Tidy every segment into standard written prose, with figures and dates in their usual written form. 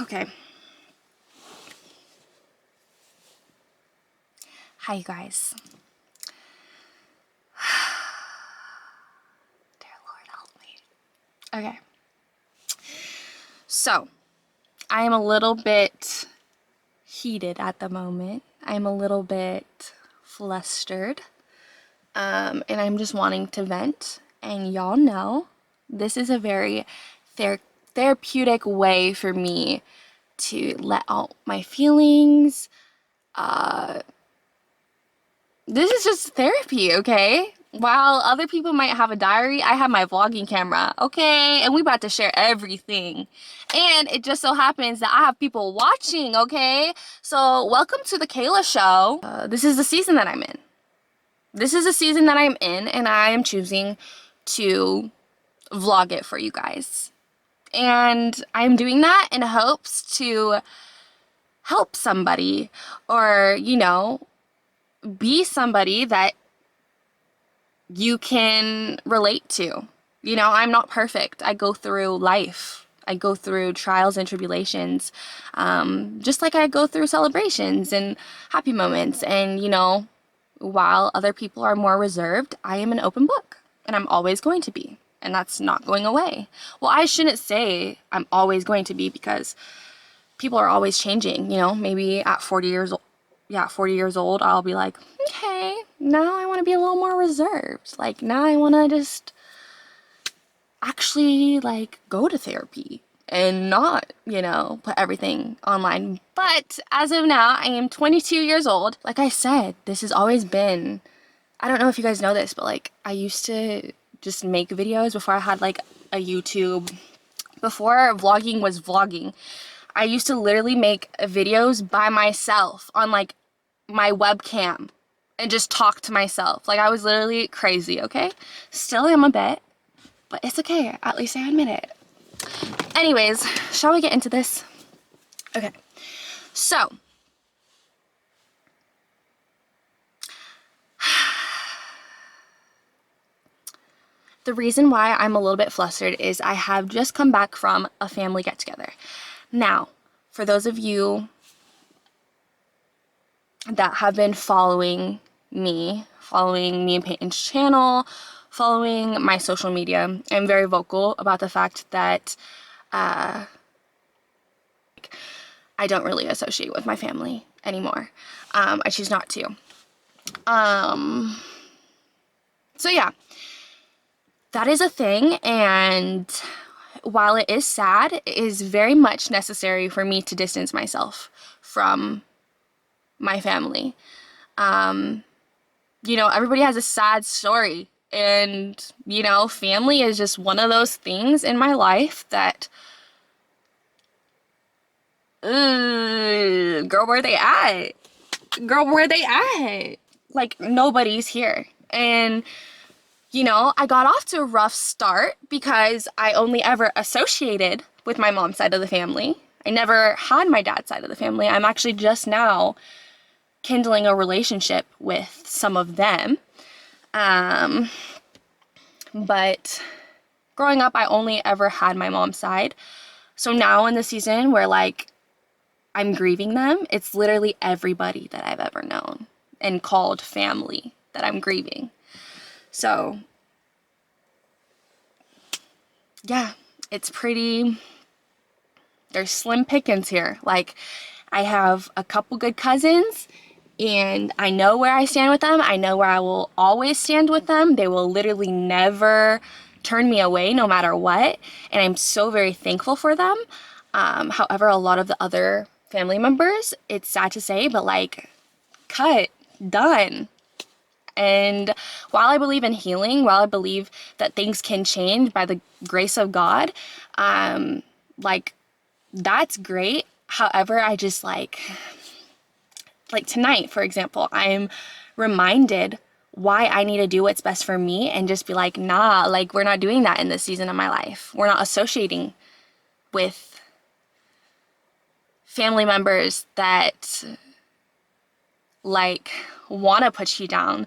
Okay. Hi, you guys. Dear Lord, help me. Okay. So, I am a little bit heated at the moment. I'm a little bit flustered. And I'm just wanting to vent. And y'all know this is a very therapeutic way for me to let out my feelings. This is just therapy, okay? While other people might have a diary, I have my vlogging camera, okay? And we about to share everything. And it just so happens that I have people watching, okay? So welcome to the Kayla Show. This is the season that I'm in. This is the season that I'm in, and I am choosing to vlog it for you guys. And I'm doing that in hopes to help somebody or, be somebody that you can relate to. I'm not perfect. I go through life. I go through trials and tribulations, just like I go through celebrations and happy moments. And, while other people are more reserved, I am an open book, and I'm always going to be. And that's not going away. Well, I shouldn't say I'm always going to be because people are always changing, maybe at 40 years old. Yeah, 40 years old, I'll be like, okay, now I want to be a little more reserved. Like, now I want to just actually, like, go to therapy and not, put everything online. But as of now, I am 22 years old. Like I said, this has always been, I don't know if you guys know this, but, like, I used to just make videos before I had, like, a YouTube, before vlogging was vlogging. I used to literally make videos by myself on, like, my webcam and just talk to myself. Like, I was literally crazy, okay? Still am a bit, but it's okay. At least I admit it. Anyways, shall we get into this? Okay. So, the reason why I'm a little bit flustered is I have just come back from a family get-together. Now, for those of you that have been following me and Peyton's channel, following my social media, I'm very vocal about the fact that I don't really associate with my family anymore. I choose not to. So yeah, that is a thing, and while it is sad, it is very much necessary for me to distance myself from my family. Everybody has a sad story, and, family is just one of those things in my life that, girl, where they at? Girl, where they at? Like, nobody's here. And, I got off to a rough start because I only ever associated with my mom's side of the family. I never had my dad's side of the family. I'm actually just now kindling a relationship with some of them. But growing up, I only ever had my mom's side. So now in the season where, like, I'm grieving them, it's literally everybody that I've ever known and called family that I'm grieving. So, yeah, it's pretty, there's slim pickings here. Like, I have a couple good cousins, and I know where I stand with them. I know where I will always stand with them. They will literally never turn me away no matter what, and I'm so very thankful for them. However, a lot of the other family members, it's sad to say, but, like, cut, done. And while I believe in healing, while I believe that things can change by the grace of God, like, that's great. However, I just, like tonight, for example, I'm reminded why I need to do what's best for me and just be like, nah, like, we're not doing that in this season of my life. We're not associating with family members that, like, want to put you down,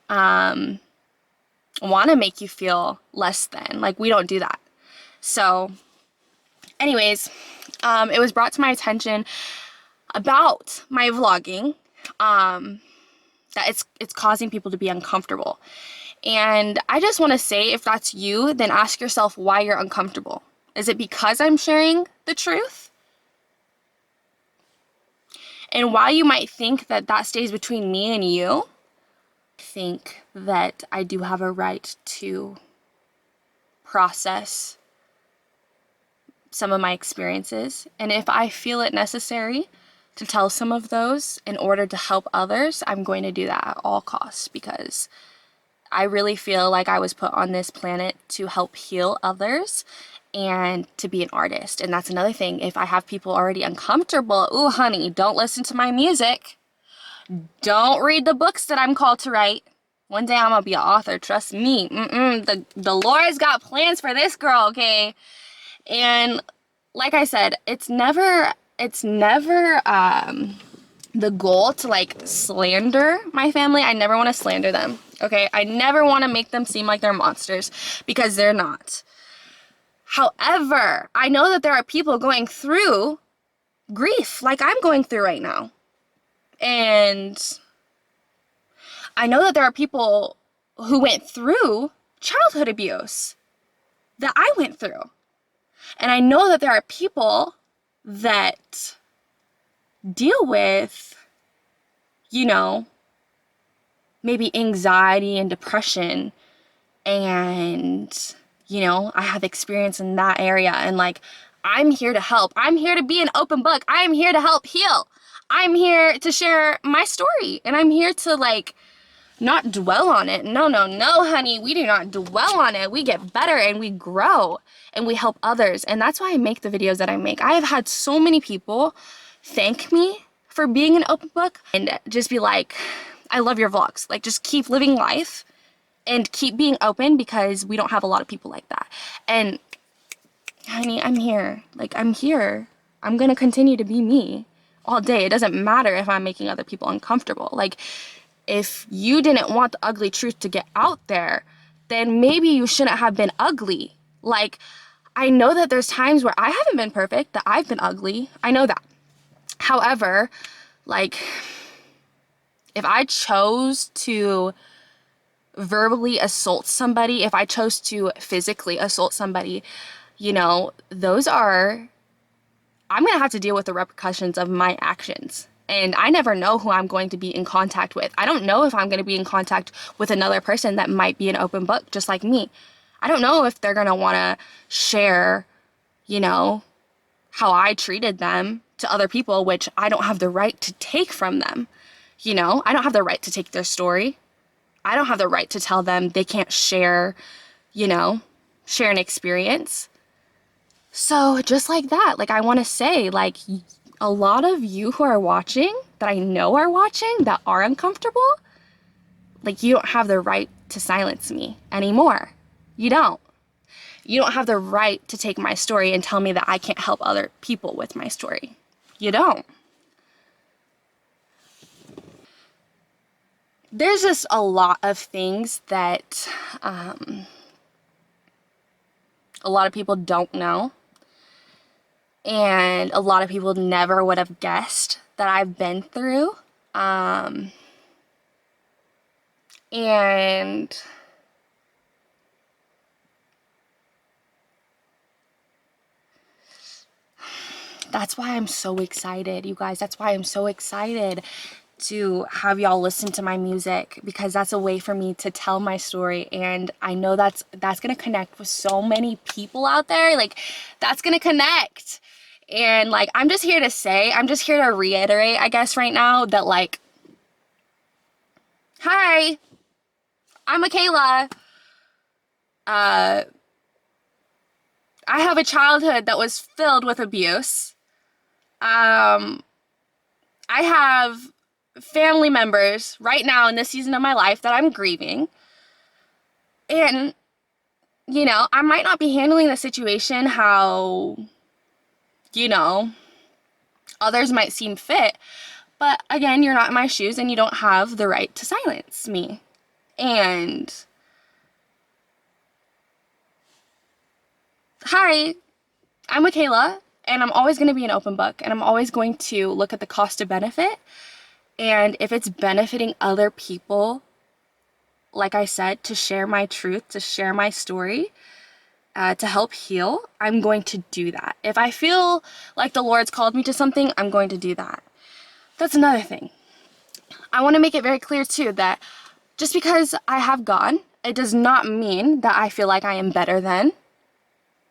want to make you feel less than. Like, we don't do that. So Anyways, it was brought to my attention about my vlogging, that it's causing people to be uncomfortable. And I just want to say, if that's you, then ask yourself why you're uncomfortable. Is it because I'm sharing the truth? And while you might think that that stays between me and you, I think that I do have a right to process some of my experiences. And if I feel it necessary to tell some of those in order to help others, I'm going to do that at all costs, because I really feel like I was put on this planet to help heal others and to be an artist. And that's another thing. If I have people already uncomfortable, ooh, honey, don't listen to my music. Don't read the books that I'm called to write. One day I'm gonna be an author, trust me. The Lord's got plans for this girl, okay? And like I said, it's never the goal to like slander my family. I never want to slander them, okay? I never want to make them seem like they're monsters, because they're not. However, I know that there are people going through grief like I'm going through right now. And I know that there are people who went through childhood abuse that I went through. And I know that there are people that deal with, you know, maybe anxiety and depression, and, you know, I have experience in that area, and like, I'm here to help. I'm here to be an open book. I'm here to help heal. I'm here to share my story, and I'm here to like not dwell on it. No, no, no, honey, we do not dwell on it. We get better and we grow and we help others. And that's why I make the videos that I make. I have had so many people thank me for being an open book and just be like, I love your vlogs. Like, just keep living life and keep being open, because we don't have a lot of people like that. And honey, I'm here. Like, I'm here. I'm gonna continue to be me all day. It doesn't matter if I'm making other people uncomfortable. Like, if you didn't want the ugly truth to get out there, then maybe you shouldn't have been ugly. Like, I know that there's times where I haven't been perfect, that I've been ugly. I know that. However, like, if I chose to verbally assault somebody, if I chose to physically assault somebody, you know, I'm gonna have to deal with the repercussions of my actions. And I never know who I'm going to be in contact with. I don't know if I'm going to be in contact with another person that might be an open book just like me. I don't know if they're going to want to share, you know, how I treated them to other people, which I don't have the right to take from them. You know, I don't have the right to take their story. I don't have the right to tell them they can't share, you know, share an experience. So just like that, like, I want to say, like, a lot of you who are watching, that I know are watching, that are uncomfortable, like, you don't have the right to silence me anymore. You don't. You don't have the right to take my story and tell me that I can't help other people with my story. You don't. There's just a lot of things that a lot of people don't know. And a lot of people never would have guessed that I've been through. And that's why I'm so excited, you guys. That's why I'm so excited to have y'all listen to my music, because that's a way for me to tell my story. And I know that's gonna connect with so many people out there. Like, that's gonna connect. And like, I'm just here to reiterate, I guess, right now, that like, hi, I'm Michaela. I have a childhood that was filled with abuse. I have family members right now in this season of my life that I'm grieving. And, you know, I might not be handling the situation how, you know, others might seem fit. But again, you're not in my shoes and you don't have the right to silence me. And hi, I'm Michaela, and I'm always going to be an open book, and I'm always going to look at the cost to benefit. And if it's benefiting other people, like I said, to share my truth, to share my story, to help heal, I'm going to do that. If I feel like the Lord's called me to something, I'm going to do that. That's another thing. I want to make it very clear too that just because I have God, it does not mean that I feel like I am better than.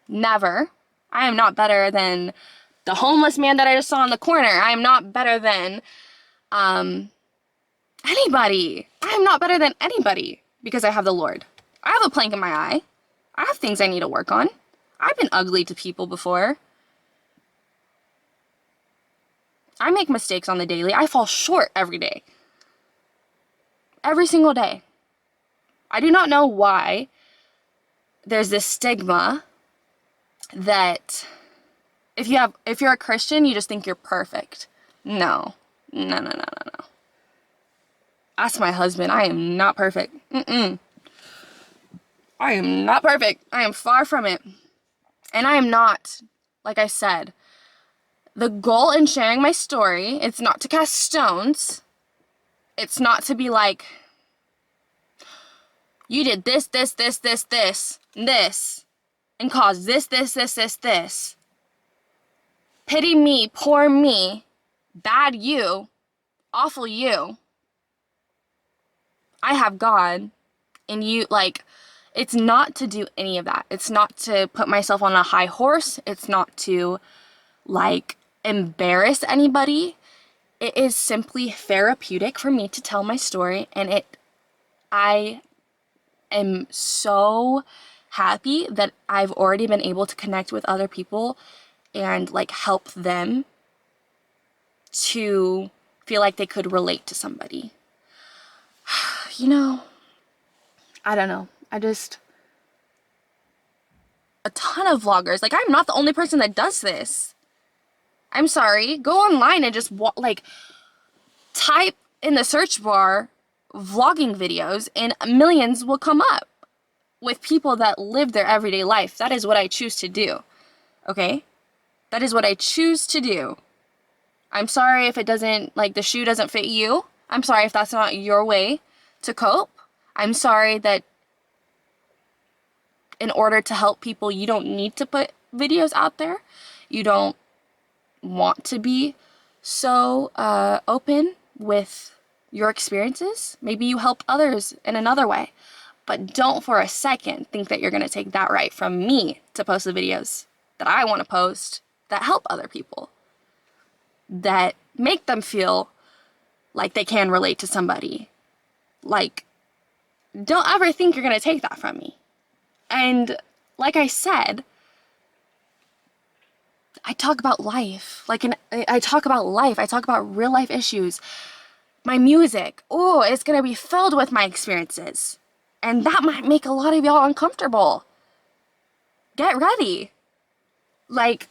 Never. I am not better than the homeless man that I just saw in the corner. I am not better than anybody. I am not better than anybody because I have the Lord. I have a plank in my eye. I have things I need to work on. I've been ugly to people before. I make mistakes on the daily. I fall short every day. Every single day. I do not know why there's this stigma that if you're a Christian, you just think you're perfect. No. No, no, no, no, no. Ask my husband. I am not perfect. I am not perfect. I am far from it. And I am not, like I said, the goal in sharing my story, it's not to cast stones. It's not to be like, you did this, and caused this. Pity me, poor me, bad you, awful you. I have God, and you, like, it's not to do any of that. It's not to put myself on a high horse. It's not to, like, embarrass anybody. It is simply therapeutic for me to tell my story, and I am so happy that I've already been able to connect with other people and, like, help them to feel like they could relate to somebody. You know, I don't know. A ton of vloggers. Like, I'm not the only person that does this. I'm sorry. Go online and just, like, type in the search bar vlogging videos, and millions will come up with people that live their everyday life. That is what I choose to do. Okay? That is what I choose to do. I'm sorry if it doesn't, like, the shoe doesn't fit you. I'm sorry if that's not your way to cope. I'm sorry that in order to help people, you don't need to put videos out there. You don't want to be so open with your experiences. Maybe you help others in another way. But don't for a second think that you're going to take that right from me to post the videos that I want to post that help other people, that make them feel like they can relate to somebody. Like, don't ever think you're going to take that from me. And like I said, I talk about life. I talk about life. I talk about real life issues. My music, oh, it's going to be filled with my experiences. And that might make a lot of y'all uncomfortable. Get ready. Like,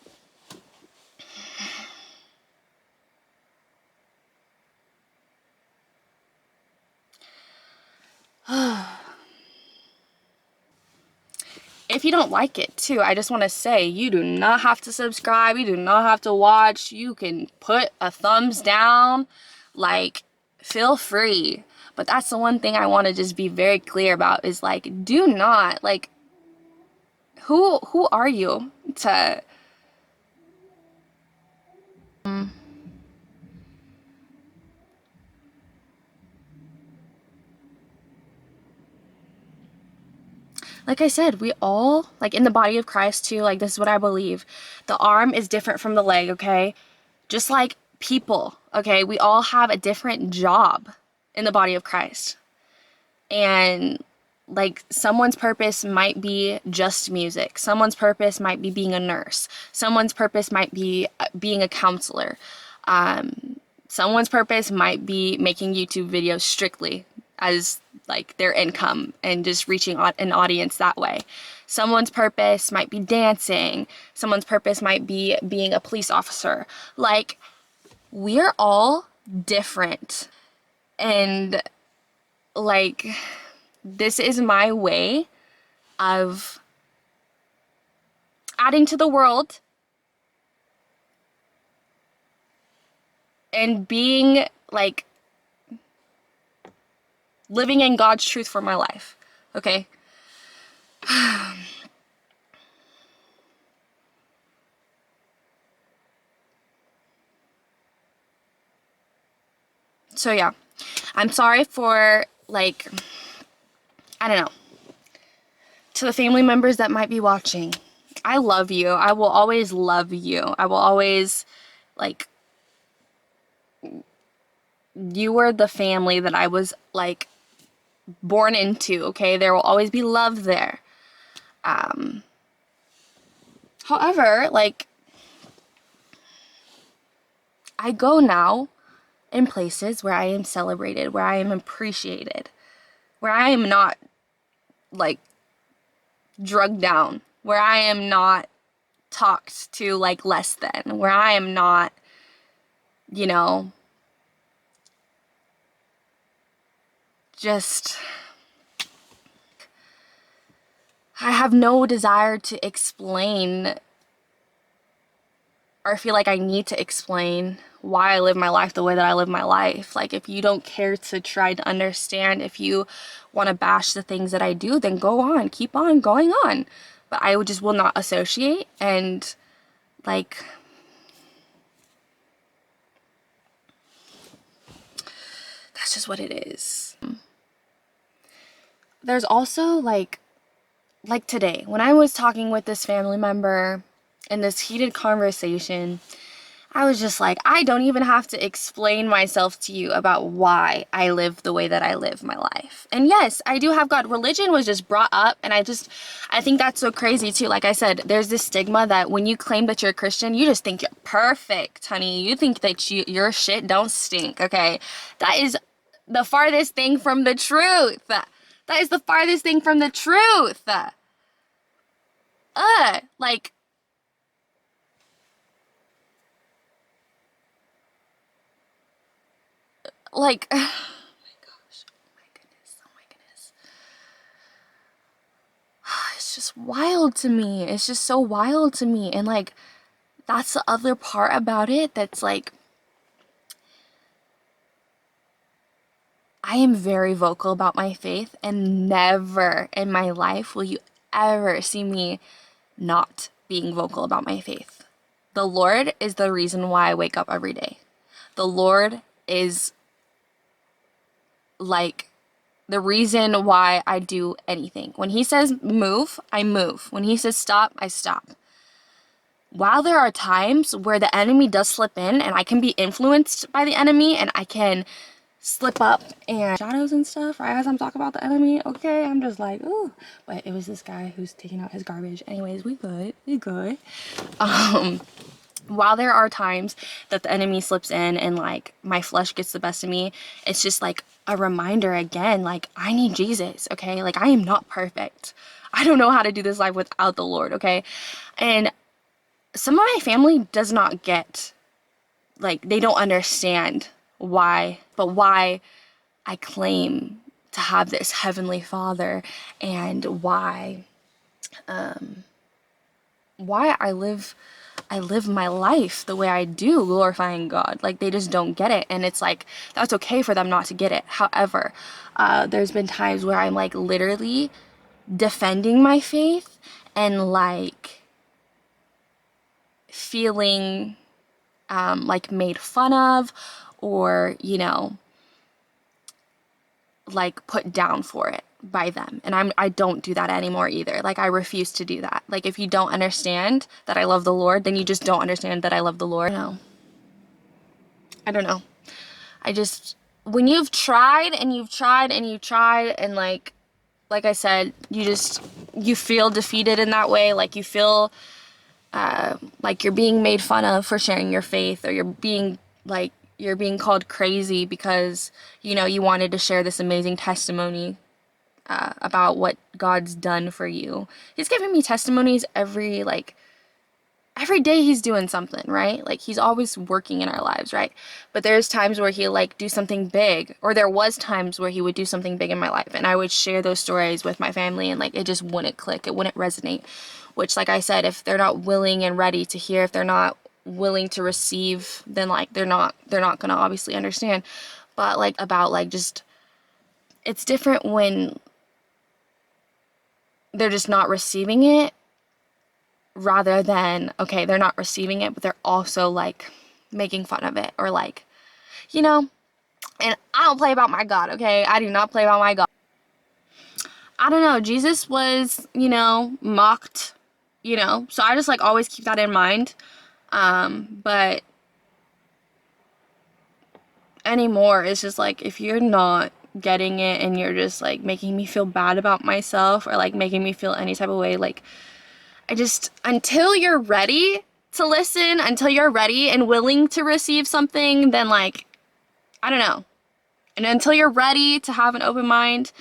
if you don't like it too, I just want to say you do not have to subscribe. You do not have to watch. You can put a thumbs down. Like, feel free. But that's the one thing I want to just be very clear about is, like, do not, like, who are you to like I said, we all, like, in the body of Christ too, like, this is what I believe. The arm is different from the leg, okay? Just like people, okay? We all have a different job in the body of Christ. And, like, someone's purpose might be just music. Someone's purpose might be being a nurse. Someone's purpose might be being a counselor. Someone's purpose might be making YouTube videos strictly as, like, their income and just reaching an audience that way. Someone's purpose might be dancing. Someone's purpose might be being a police officer. Like, we're all different. And, like, this is my way of adding to the world and being like living in God's truth for my life. Okay? So yeah, I'm sorry for, like, I don't know, to the family members that might be watching. I love you. I will always love you. I will always, like, you were the family that I was, like, born into, okay? There will always be love there. However, like, I go now in places where I am celebrated, where I am appreciated, where I am not, like, drugged down, where I am not talked to like less than, where I am not, you know, just, I have no desire to explain or feel like I need to explain why I live my life the way that I live my life. Like, if you don't care to try to understand, if you want to bash the things that I do, then go on, keep on going on. But I just will not associate, and like, that's just what it is. There's also like today, when I was talking with this family member in this heated conversation, I was just like, I don't even have to explain myself to you about why I live the way that I live my life. And yes, I do have God. Religion was just brought up, and I think that's so crazy too. Like I said, there's this stigma that when you claim that you're a Christian, you just think you're perfect, honey. You think that your shit don't stink, okay? That is the farthest thing from the truth. That is the farthest thing from the truth. Like, like, oh my gosh, oh my goodness, oh my goodness. It's just wild to me. It's just so wild to me. And like, that's the other part about it that's like, I am very vocal about my faith, and never in my life will you ever see me not being vocal about my faith. The Lord is the reason why I wake up every day. The Lord is like the reason why I do anything. When he says move, I move. When he says stop, I stop. While there are times where the enemy does slip in and I can be influenced by the enemy and I can slip up and shadows and stuff, right, as I'm talking about the enemy, okay, I'm just like, ooh, but it was this guy who's taking out his garbage. Anyways, we good. While there are times that the enemy slips in and like my flesh gets the best of me, it's just like a reminder again, like, I need Jesus, okay? Like, I am not perfect. I don't know how to do this life without the Lord, okay? And some of my family does not get, like, they don't understand why I claim to have this heavenly Father, and why I live my life the way I do, glorifying God. Like, they just don't get it, and it's like, that's okay for them not to get it. However, there's been times where I'm like literally defending my faith and like feeling like made fun of, or, you know, like put down for it by them. And I don't do that anymore either. Like, I refuse to do that. Like, if you don't understand that I love the Lord, then you just don't understand that I love the Lord. I don't know. I just, when you've tried and you've tried and you've tried, and like I said, you feel defeated in that way. Like, you feel like you're being made fun of for sharing your faith, or you're being called crazy because, you know, you wanted to share this amazing testimony about what God's done for you. He's giving me testimonies every day. He's doing something, right? Like, he's always working in our lives, right? But there's times where he'll like do something big, or there was times where he would do something big in my life, and I would share those stories with my family, and like, it just wouldn't click, it wouldn't resonate. Which, like I said, if they're not willing and ready to hear, if they're not willing to receive, then like they're not gonna obviously understand. But like about like just, it's different when they're just not receiving it, rather than, okay, they're not receiving it, but they're also like making fun of it, or like, you know. And I don't play about my God, okay? I do not play about my God. I don't know, Jesus was, you know, mocked, you know, so I just like always keep that in mind. But anymore, it's just like, if you're not getting it and you're just like making me feel bad about myself, or like making me feel any type of way, like, I just, until you're ready to listen, until you're ready and willing to receive something, then like, I don't know. And until you're ready to have an open mind,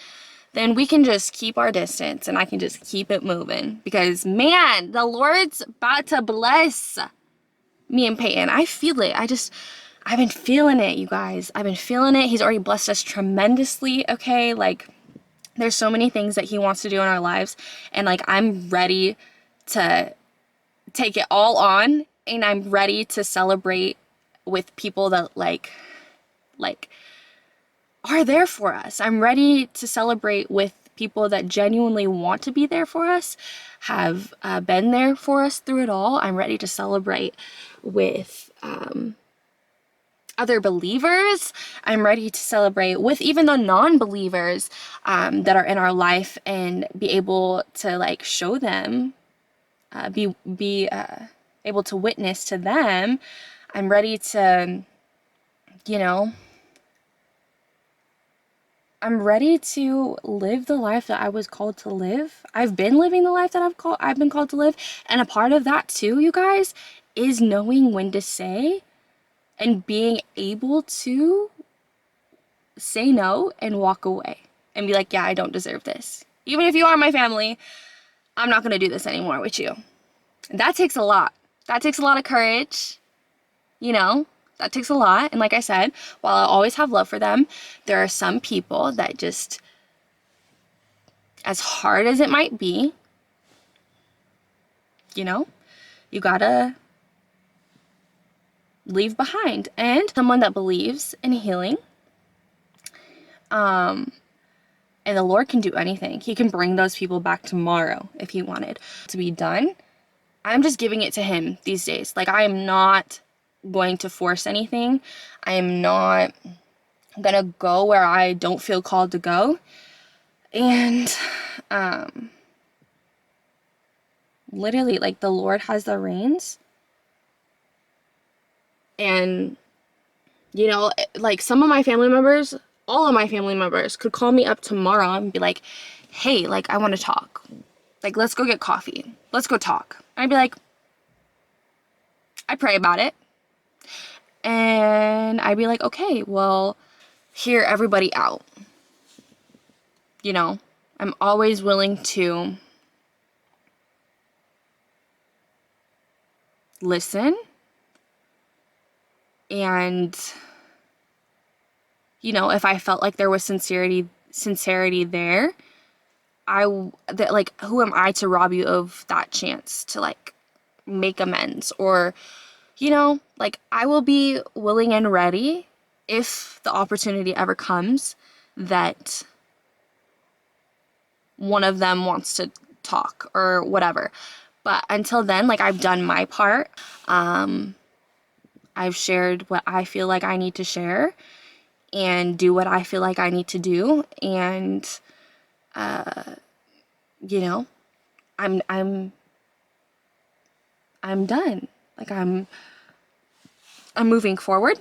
then we can just keep our distance and I can just keep it moving. Because man, the Lord's about to bless me and Peyton. I feel it. I've been feeling it, you guys. I've been feeling it. He's already blessed us tremendously, okay? Like, there's so many things that he wants to do in our lives. And like, I'm ready to take it all on. And I'm ready to celebrate with people that like are there for us. I'm ready to celebrate with people that genuinely want to be there for us, have been there for us through it all. I'm ready to celebrate with other believers. I'm ready to celebrate with even the non-believers that are in our life, and be able to like show them, be able to witness to them. I'm ready to, you know, I'm ready to live the life that I was called to live. I've been living the life that I've been called to live. And a part of that too, you guys, is knowing when to say and being able to say no and walk away and be like, yeah, I don't deserve this. Even if you are my family, I'm not going to do this anymore with you. And that takes a lot. That takes a lot of courage, you know? That takes a lot. And like I said, while I always have love for them, there are some people that just, as hard as it might be, you know, you gotta leave behind. And someone that believes in healing, and the Lord can do anything. He can bring those people back tomorrow if he wanted to be done. I'm just giving it to him these days. Like, I am not going to force anything. I am not gonna go where I don't feel called to go. And literally, like, the Lord has the reins. And, you know, like, some of my family members, all of my family members could call me up tomorrow and be like, hey, like, I want to talk. Like, let's go get coffee. Let's go talk. I'd be like, I pray about it. And I'd be like, okay, well, hear everybody out. You know, I'm always willing to listen. And, you know, if I felt like there was sincerity there, like, who am I to rob you of that chance to like make amends? Or, you know, like, I will be willing and ready if the opportunity ever comes that one of them wants to talk or whatever. But until then, like, I've done my part. I've shared what I feel like I need to share and do what I feel like I need to do. And, you know, I'm done. Like, I'm moving forward.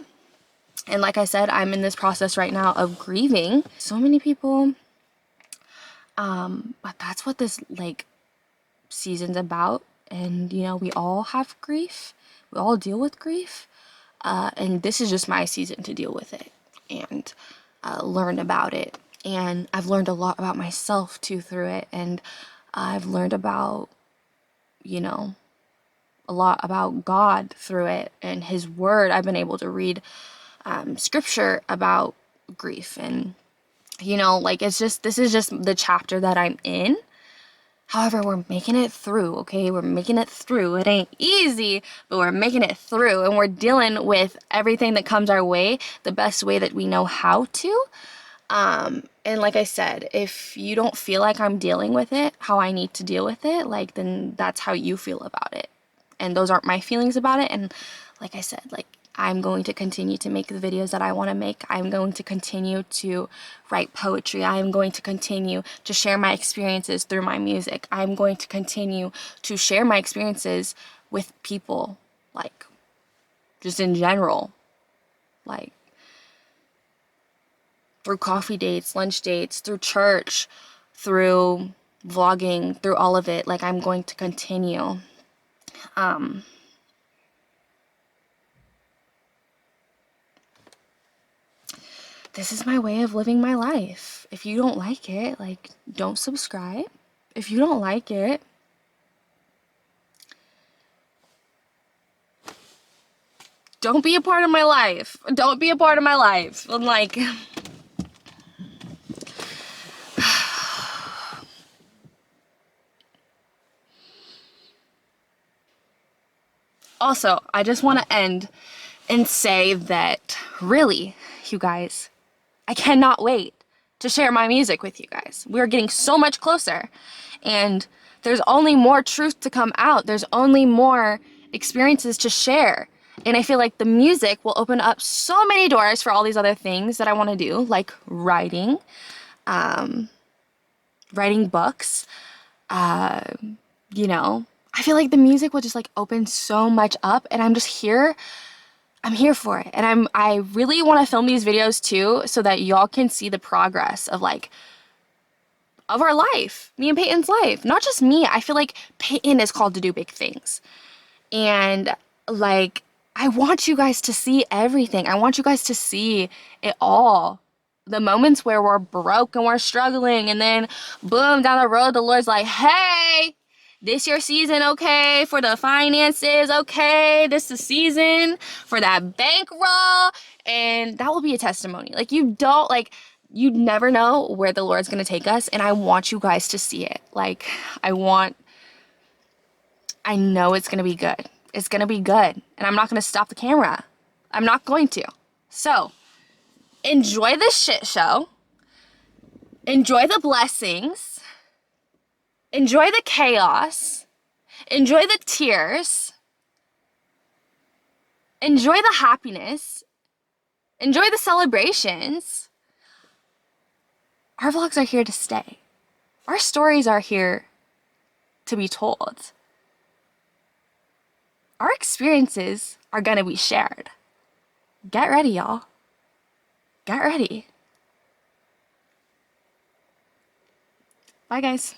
And like I said, I'm in this process right now of grieving. So many people, but that's what this like season's about. And, you know, we all have grief. We all deal with grief. And this is just my season to deal with it and learn about it. And I've learned a lot about myself too through it. And I've learned about, you know, a lot about God through it and his word. I've been able to read scripture about grief. And, you know, like, it's just, this is just the chapter that I'm in. However, we're making it through, okay? We're making it through. It ain't easy, but we're making it through, and we're dealing with everything that comes our way the best way that we know how to. And like I said, if you don't feel like I'm dealing with it how I need to deal with it, like, then that's how you feel about it. And those aren't my feelings about it. And like I said, like, I'm going to continue to make the videos that I want to make. I'm going to continue to write poetry. I'm going to continue to share my experiences through my music. I'm going to continue to share my experiences with people, like, just in general, like, through coffee dates, lunch dates, through church, through vlogging, through all of it. Like, I'm going to continue. This is my way of living my life. If you don't like it, like, don't subscribe. If you don't like it, don't be a part of my life. Don't be a part of my life. And like, also, I just want to end and say that really, you guys, I cannot wait to share my music with you guys. We're getting so much closer, and there's only more truth to come out. There's only more experiences to share. And I feel like the music will open up so many doors for all these other things that I want to do, like writing, writing books, you know. I feel like the music will just like open so much up, and I'm here for it. And I really want to film these videos too so that y'all can see the progress of like of our life, me and Peyton's life. Not just me. I feel like Peyton is called to do big things. And like, I want you guys to see everything. I want you guys to see it all. The moments where we're broke and we're struggling, and then boom, down the road, the Lord's like, hey, this your season, okay, for the finances, okay, this is the season for that bankroll, and that will be a testimony. Like, you never know where the Lord's gonna take us, and I want you guys to see it. Like, I know it's gonna be good. It's gonna be good, and I'm not gonna stop the camera. I'm not going to. So, enjoy this shit show. Enjoy the blessings. Enjoy the chaos. Enjoy the tears. Enjoy the happiness. Enjoy the celebrations. Our vlogs are here to stay. Our stories are here to be told. Our experiences are gonna be shared. Get ready, y'all. Get ready. Bye, guys.